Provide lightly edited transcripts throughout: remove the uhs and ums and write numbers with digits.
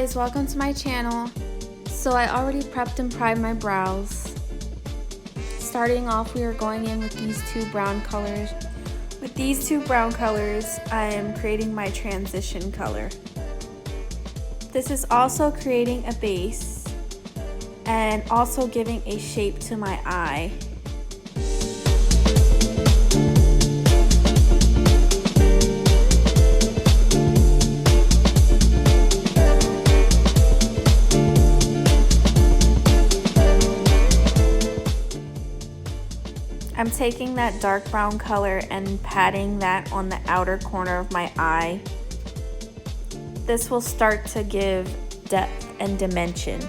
guys, welcome to my channel. So I already prepped and primed my brows. Starting off, we are going in with these two brown colors. With these two brown colors, I am creating my transition color. This is also creating a base and also giving a shape to my eye. I'm taking that dark brown color and patting that on the outer corner of my eye. This will start to give depth and dimension.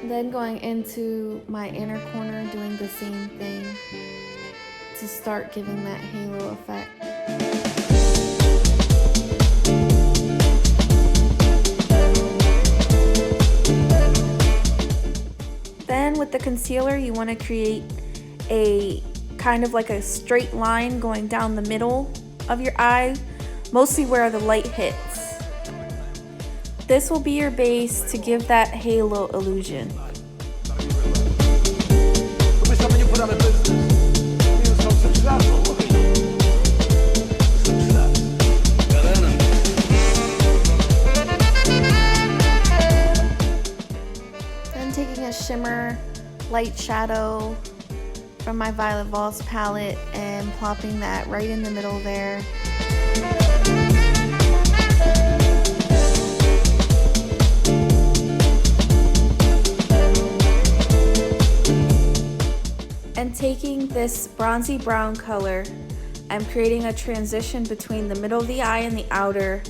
Then going into my inner corner, doing the same thing to start giving that halo effect. Then with the concealer, you want to create a kind of like a straight line going down the middle of your eye, mostly where the light hits. This will be your base to give that halo illusion. Taking a shimmer light shadow from my Violet Voss palette and plopping that right in the middle there. And taking this bronzy brown color, I'm creating a transition between the middle of the eye and the outer.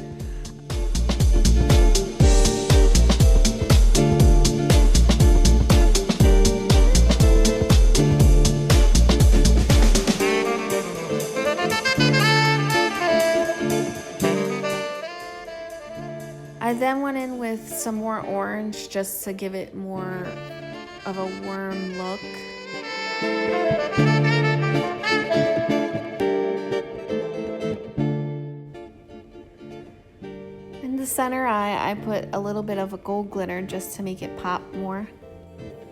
I then went in with some more orange just to give it more of a warm look. In the center eye, I put a little bit of a gold glitter just to make it pop more.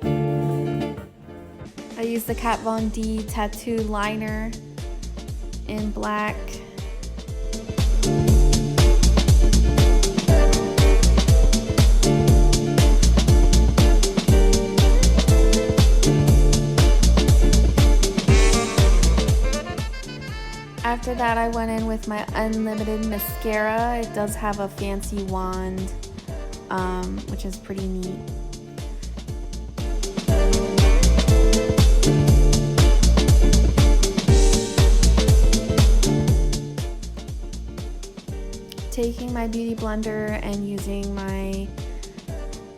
I used the Kat Von D tattoo liner in black. After that, I went in with my Unlimited mascara. It does have a fancy wand, which is pretty neat. Taking my beauty blender and using my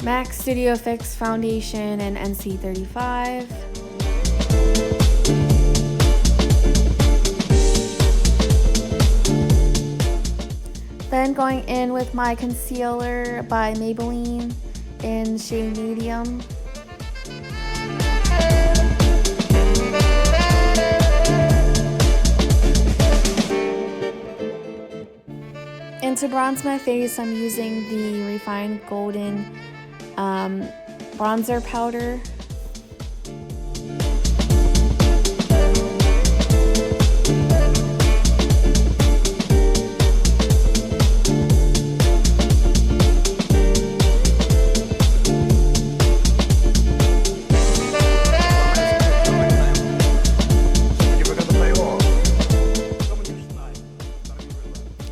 MAC Studio Fix foundation and NC35. Then going in with my concealer by Maybelline in shade medium. And to bronze my face, I'm using the Refined Golden bronzer powder.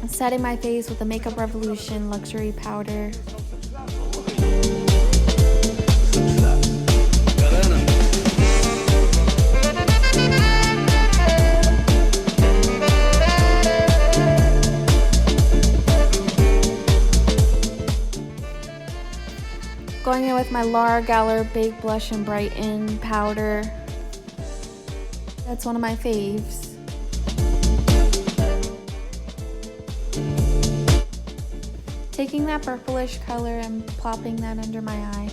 Setting my face with the Makeup Revolution Luxury Powder. Going in with my Laura Geller Big Blush and Brighten powder. That's one of my faves. Taking that purplish color and plopping that under my eye.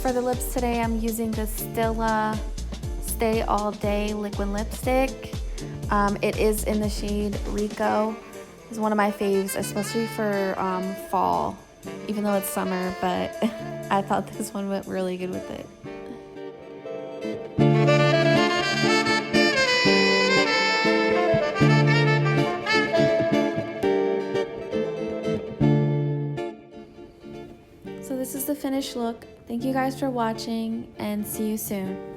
For the lips today, I'm using the Stila Stay All Day liquid lipstick. It is in the shade Rico. It's one of my faves, especially for fall, even though it's summer, but I thought this one went really good with it. So this is the finished look. Thank you guys for watching and see you soon.